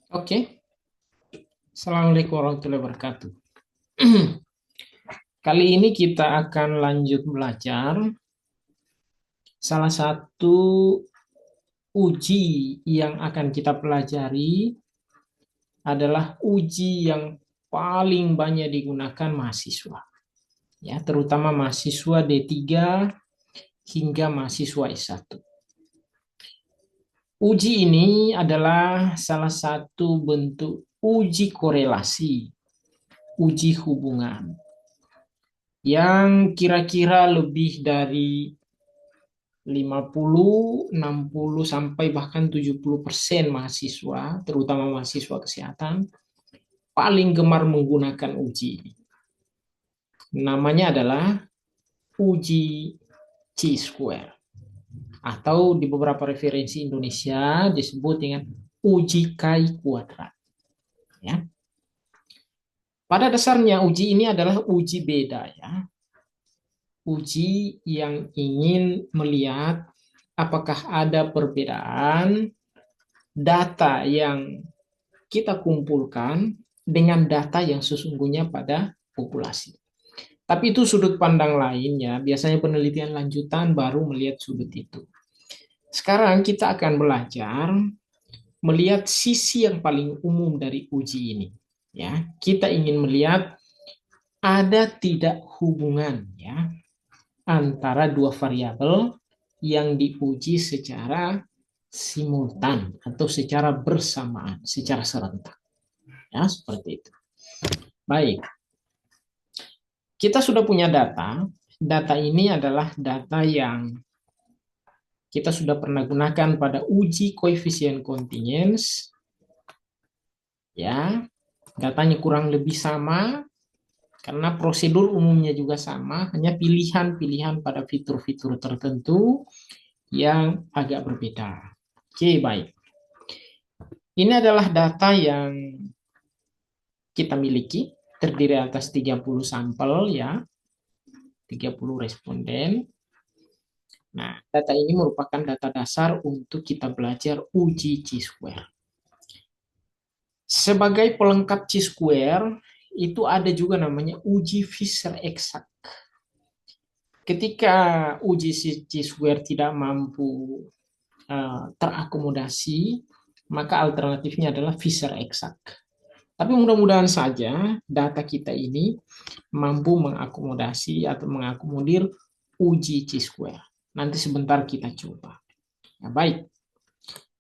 Oke, Assalamualaikum warahmatullahi wabarakatuh. Kali ini kita akan lanjut belajar salah satu uji yang akan kita pelajari adalah uji yang paling banyak digunakan mahasiswa, ya, terutama mahasiswa D3 hingga mahasiswa S1. Uji ini adalah salah satu bentuk uji korelasi, uji hubungan yang kira-kira lebih dari 50, 60 sampai bahkan 70% mahasiswa, terutama mahasiswa kesehatan, paling gemar menggunakan uji ini. Namanya adalah uji Chi-square atau di beberapa referensi Indonesia disebut dengan uji Chi kuadrat. Ya. Pada dasarnya uji ini adalah uji beda, ya. Uji yang ingin melihat apakah ada perbedaan data yang kita kumpulkan dengan data yang sesungguhnya pada populasi. Tapi itu sudut pandang lainnya. Biasanya penelitian lanjutan baru melihat sudut itu. Sekarang kita akan belajar melihat sisi yang paling umum dari uji ini. Ya, kita ingin melihat ada tidak hubungan, ya, antara dua variabel yang diuji secara simultan atau secara bersamaan, secara serentak. Ya, seperti itu. Baik, kita sudah punya data. Data ini adalah data yang kita sudah pernah gunakan pada uji koefisien contingence. Ya, datanya kurang lebih sama karena prosedur umumnya juga sama, hanya pilihan-pilihan pada fitur-fitur tertentu yang agak berbeda. Oke, baik. Ini adalah data yang kita miliki, terdiri atas 30 sampel, ya, 30 responden. Nah, data ini merupakan data dasar untuk kita belajar uji Chi-square. Sebagai pelengkap Chi-square, itu ada juga namanya uji Fisher eksak. Ketika uji Chi-square tidak mampu terakomodasi, maka alternatifnya adalah Fisher eksak. Tapi mudah-mudahan saja data kita ini mampu mengakomodasi atau mengakomodir uji Chi-square. Nanti sebentar kita coba. Nah, baik.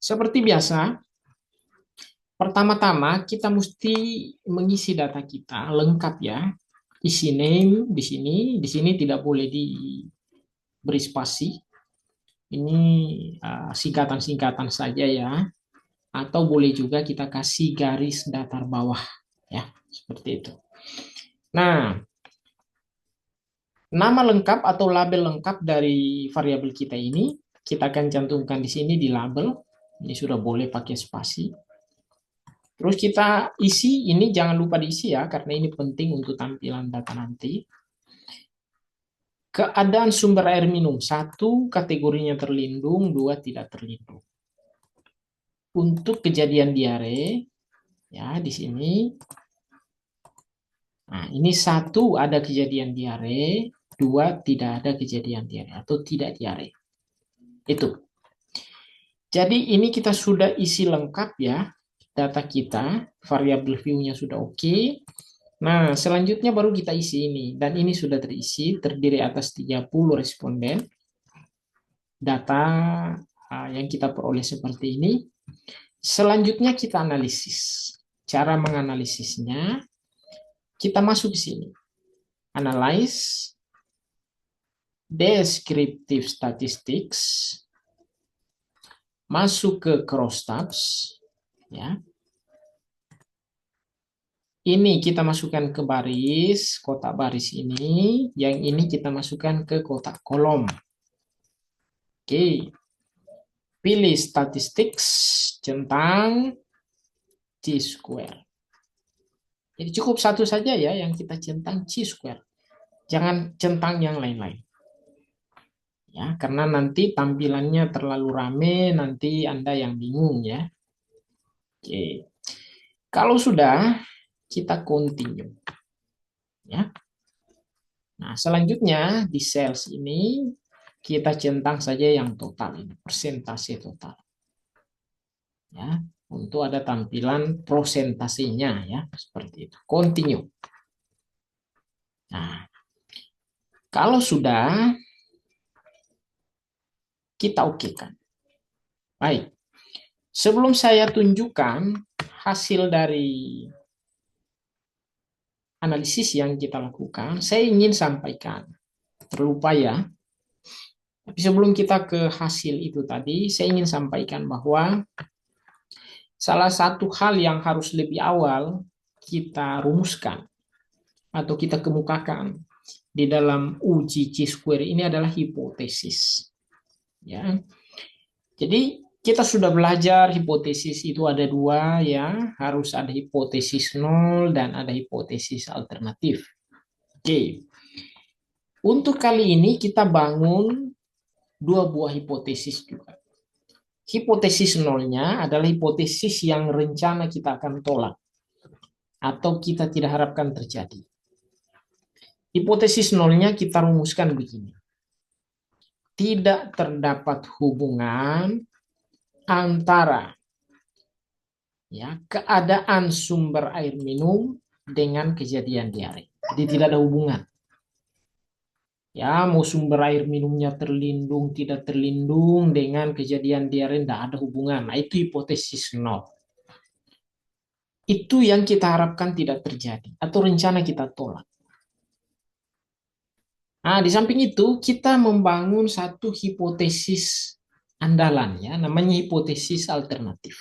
Seperti biasa, pertama-tama kita mesti mengisi data kita lengkap, ya. Isi name di sini tidak boleh diberi spasi. Ini singkatan-singkatan saja, ya. Atau boleh juga kita kasih garis datar bawah, ya, seperti itu. Nah, nama lengkap atau label lengkap dari variabel kita ini kita akan cantumkan di sini di label. Ini sudah boleh pakai spasi. Terus kita isi, ini jangan lupa diisi, ya, karena ini penting untuk tampilan data nanti. Keadaan sumber air minum, satu kategorinya terlindung, dua tidak terlindung. Untuk kejadian diare, ya, di sini. Nah, ini satu ada kejadian diare, dua tidak ada kejadian diare atau tidak diare. Itu. Jadi ini kita sudah isi lengkap, ya, data kita, variabel view-nya sudah oke. Nah, selanjutnya baru kita isi ini. Dan ini sudah terisi, terdiri atas 30 responden. Data yang kita peroleh seperti ini. Selanjutnya kita analisis. Cara menganalisisnya, kita masuk ke sini. Analyze, Descriptive Statistics, masuk ke crosstabs, ya. Ini kita masukkan ke baris, kotak baris ini. Yang ini kita masukkan ke kotak kolom. Oke. Pilih statistics, centang Chi-square. Jadi cukup satu saja, ya, yang kita centang Chi-square. Jangan centang yang lain-lain. Ya, karena nanti tampilannya terlalu rame, nanti Anda yang bingung, ya. Oke. Kalau sudah, kita continue. Ya. Nah, selanjutnya di cells ini kita centang saja yang total ini, persentase total. Ya, untuk ada tampilan prosentasenya ya, seperti itu. Continue. Nah, kalau sudah kita okekan. Baik. Sebelum saya tunjukkan hasil dari analisis yang kita lakukan, saya ingin sampaikan. Terlupa ya. Tapi sebelum kita ke hasil itu tadi, saya ingin sampaikan bahwa salah satu hal yang harus lebih awal kita rumuskan atau kita kemukakan di dalam uji chi-square ini adalah hipotesis. Ya. Jadi kita sudah belajar hipotesis itu ada dua ya, harus ada hipotesis nol dan ada hipotesis alternatif. Oke. Untuk kali ini kita bangun dua buah hipotesis juga. Hipotesis nolnya adalah hipotesis yang rencana kita akan tolak atau kita tidak harapkan terjadi. Hipotesis nolnya kita rumuskan begini. Tidak terdapat hubungan antara ya, keadaan sumber air minum dengan kejadian diare. Jadi tidak ada hubungan. Ya, mau sumber air minumnya terlindung, tidak terlindung dengan kejadian diare, tidak ada hubungan. Nah, itu hipotesis nol. Itu yang kita harapkan tidak terjadi atau rencana kita tolak. Nah, di samping itu kita membangun satu hipotesis andalan ya, namanya hipotesis alternatif.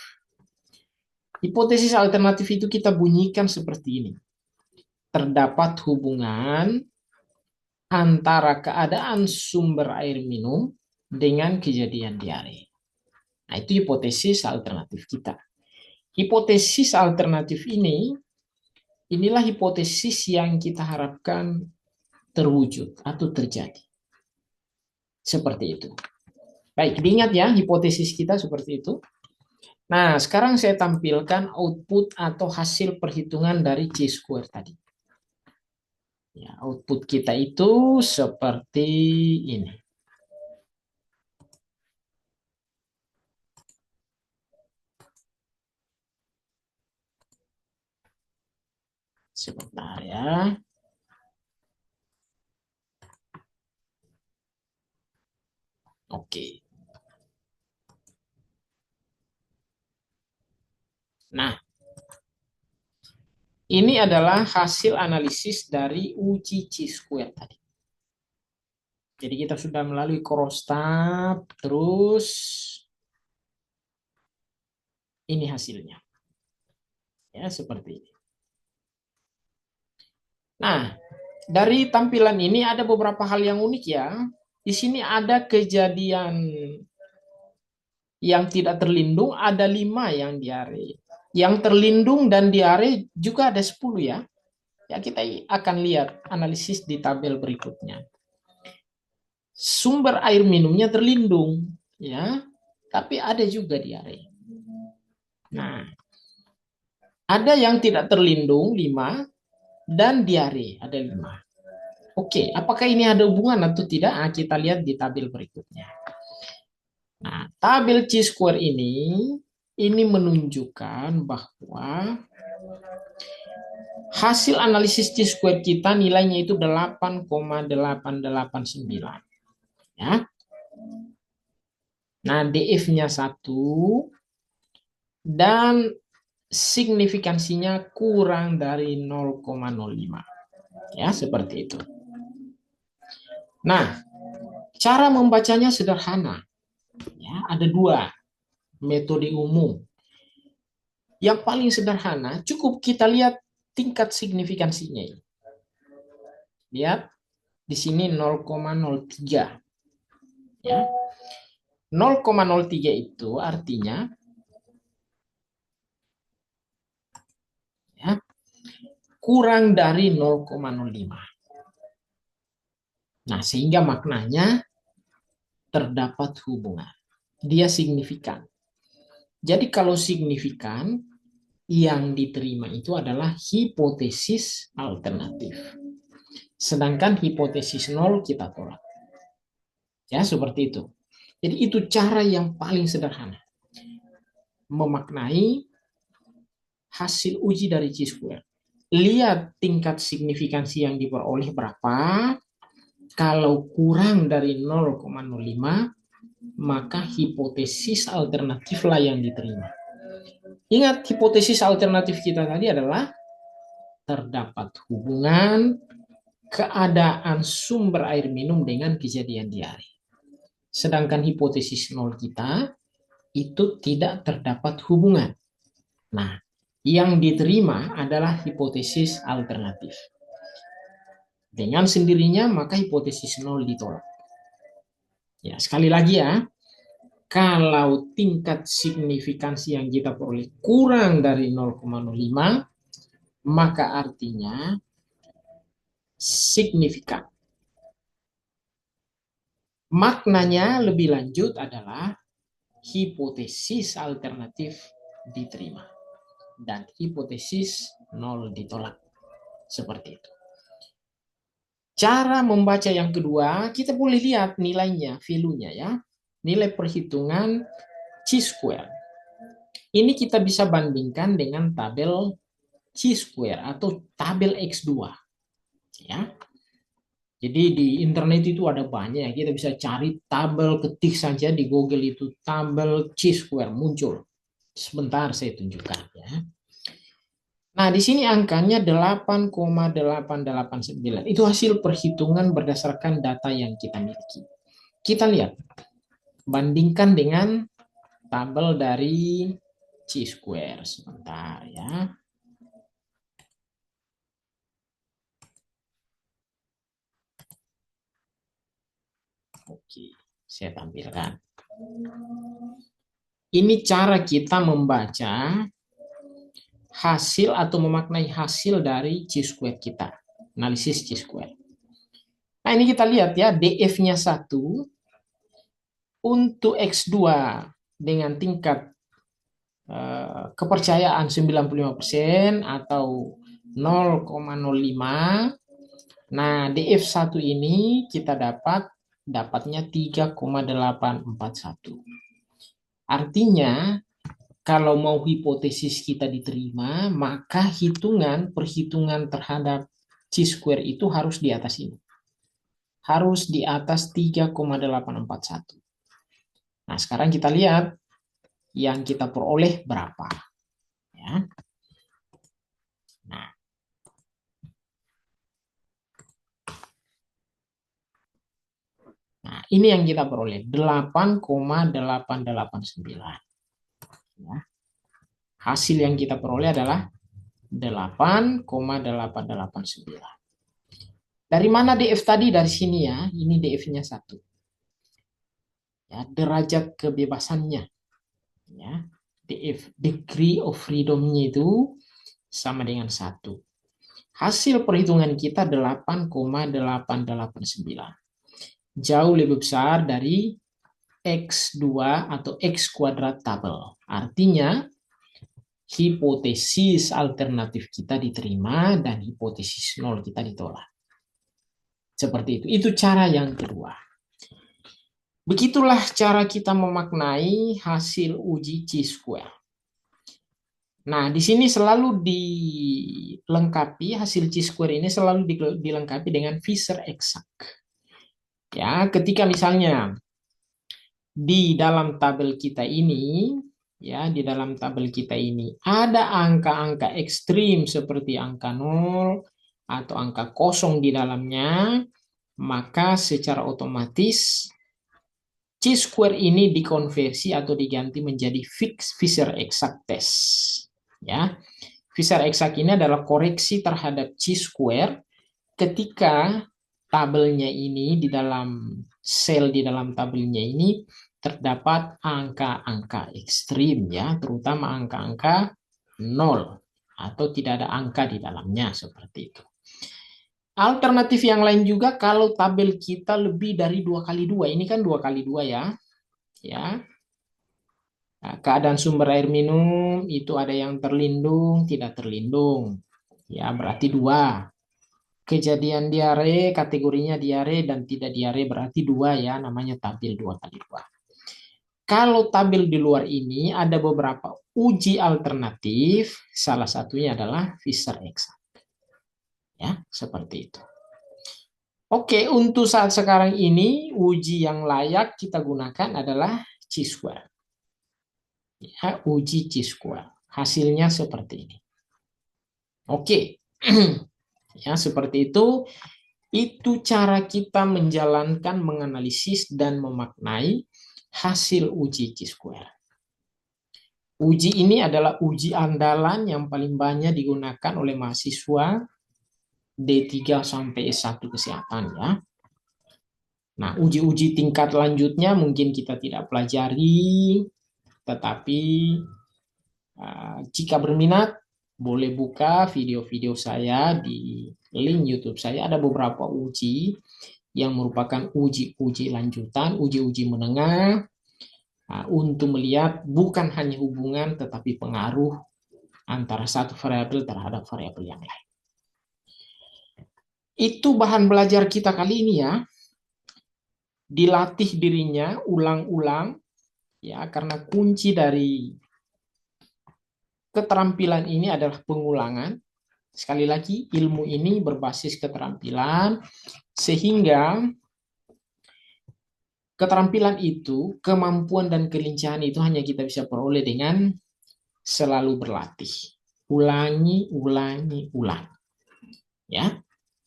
Hipotesis alternatif itu kita bunyikan seperti ini. Terdapat hubungan antara keadaan sumber air minum dengan kejadian diare. Nah, itu hipotesis alternatif kita. Hipotesis alternatif ini, inilah hipotesis yang kita harapkan terwujud atau terjadi. Seperti itu. Baik, diingat ya hipotesis kita seperti itu. Nah, sekarang saya tampilkan output atau hasil perhitungan dari chi-square tadi. Ya, output kita itu seperti ini. Sebentar ya. Oke. Nah, ini adalah hasil analisis dari uji chi-square tadi. Jadi kita sudah melalui Cronstadt, terus ini hasilnya. Ya, seperti ini. Nah, dari tampilan ini ada beberapa hal yang unik ya. Di sini ada kejadian yang tidak terlindung, ada 5 yang diare. Yang terlindung dan diare juga ada 10 ya. Ya, kita akan lihat analisis di tabel berikutnya. Sumber air minumnya terlindung, ya, tapi ada juga diare. Nah, ada yang tidak terlindung 5 dan diare ada 5. Oke, apakah ini ada hubungan atau tidak? Nah, kita lihat di tabel berikutnya. Nah, tabel chi-square ini menunjukkan bahwa hasil analisis chi-square kita nilainya itu 8,889. Ya. Nah, DF-nya 1 dan signifikansinya kurang dari 0,05. Ya, seperti itu. Nah, cara membacanya sederhana. Ya, ada 2 metode umum. Yang paling sederhana, cukup kita lihat tingkat signifikansinya. Lihat, di sini 0,03. Ya. 0,03 itu artinya ya, kurang dari 0,05. Nah, sehingga maknanya terdapat hubungan. Dia signifikan. Jadi kalau signifikan, yang diterima itu adalah hipotesis alternatif. Sedangkan hipotesis nol kita tolak. Ya, seperti itu. Jadi itu cara yang paling sederhana memaknai hasil uji dari chi-square. Lihat tingkat signifikansi yang diperoleh berapa. Kalau kurang dari 0,05, maka hipotesis alternatiflah yang diterima. Ingat, hipotesis alternatif kita tadi adalah terdapat hubungan keadaan sumber air minum dengan kejadian diare. Sedangkan hipotesis nol kita itu tidak terdapat hubungan. Nah, yang diterima adalah hipotesis alternatif. Dengan sendirinya maka hipotesis nol ditolak. Ya, sekali lagi ya, kalau tingkat signifikansi yang kita peroleh kurang dari 0,05, maka artinya signifikan. Maknanya lebih lanjut adalah hipotesis alternatif diterima dan hipotesis nol ditolak. Seperti itu. Cara membaca yang kedua, kita boleh lihat nilainya, value-nya ya. Nilai perhitungan chi-square. Ini kita bisa bandingkan dengan tabel chi-square atau tabel X2. Ya. Jadi di internet itu ada banyak, kita bisa cari tabel, ketik saja di Google itu tabel chi-square muncul. Sebentar saya tunjukkan ya. Nah, di sini angkanya 8,889. Itu hasil perhitungan berdasarkan data yang kita miliki. Kita lihat, bandingkan dengan tabel dari chi-square. Sebentar ya. Oke, saya tampilkan. Ini cara kita membaca hasil atau memaknai hasil dari chi-square kita. Analisis chi-square. Nah, ini kita lihat ya, DF-nya 1 untuk X2 dengan tingkat kepercayaan 95% atau 0,05. Nah, DF1 ini kita dapatnya 3,841. Artinya, kalau mau hipotesis kita diterima, maka perhitungan terhadap chi-square itu harus di atas ini. Harus di atas 3,841. Nah, sekarang kita lihat yang kita peroleh berapa. Ya. Nah, ini yang kita peroleh 8,889. Ya. Hasil yang kita peroleh adalah 8,889. Dari mana DF tadi? Dari sini ya. Ini DF-nya 1. Ya, derajat kebebasannya. Ya. DF, degree of freedom-nya itu sama dengan 1. Hasil perhitungan kita 8,889. Jauh lebih besar dari X2 atau X kuadrat tabel. Artinya, hipotesis alternatif kita diterima dan hipotesis nol kita ditolak. Seperti itu. Itu cara yang kedua. Begitulah cara kita memaknai hasil uji chi-square. Nah, di sini selalu dilengkapi, hasil chi-square ini selalu dilengkapi dengan Fisher exact. Ya, ketika misalnya di dalam tabel kita ini, ya, di dalam tabel kita ini ada angka-angka ekstrim seperti angka 0 atau angka kosong di dalamnya, maka secara otomatis chi-square ini dikonversi atau diganti menjadi Fisher exact test. Ya, Fisher exact ini adalah koreksi terhadap chi-square ketika tabelnya ini di dalam sel di dalam tabelnya ini terdapat angka-angka ekstrim ya, terutama angka-angka 0 atau tidak ada angka di dalamnya seperti itu. Alternatif yang lain juga kalau tabel kita lebih dari 2 kali 2. Ini kan 2 kali 2 ya. Ya. Nah, keadaan sumber air minum itu ada yang terlindung, tidak terlindung. Ya, berarti dua. Kejadian diare, kategorinya diare dan tidak diare berarti dua ya, namanya tabel 2 kali 2. Kalau tabel di luar ini ada beberapa uji alternatif, salah satunya adalah Fisher Exact. Ya, seperti itu. Oke, untuk saat sekarang ini uji yang layak kita gunakan adalah chi-square. Ya, uji chi-square. Hasilnya seperti ini. Oke. Ya, seperti itu. Itu cara kita menjalankan, menganalisis dan memaknai hasil uji chi-square. Uji ini adalah uji andalan yang paling banyak digunakan oleh mahasiswa D3 sampai S1 kesehatan ya. Nah, uji-uji tingkat lanjutnya mungkin kita tidak pelajari, tetapi jika berminat boleh buka video-video saya di link YouTube saya. Ada beberapa uji yang merupakan uji-uji lanjutan, uji-uji menengah, untuk melihat bukan hanya hubungan tetapi pengaruh antara satu variabel terhadap variabel yang lain. Itu bahan belajar kita kali ini ya. Dilatih dirinya ulang-ulang ya, karena kunci dari keterampilan ini adalah pengulangan. Sekali lagi, ilmu ini berbasis keterampilan sehingga keterampilan itu, kemampuan dan kelincahan itu hanya kita bisa peroleh dengan selalu berlatih. Ulangi, ulangi, ulangi. Ya.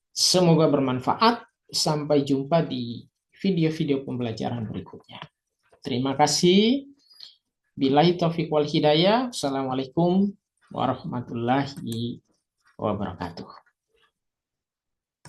Semoga bermanfaat. Sampai jumpa di video-video pembelajaran berikutnya. Terima kasih. Billahi taufiq wal hidayah. Assalamualaikum warahmatullahi wabarakatuh.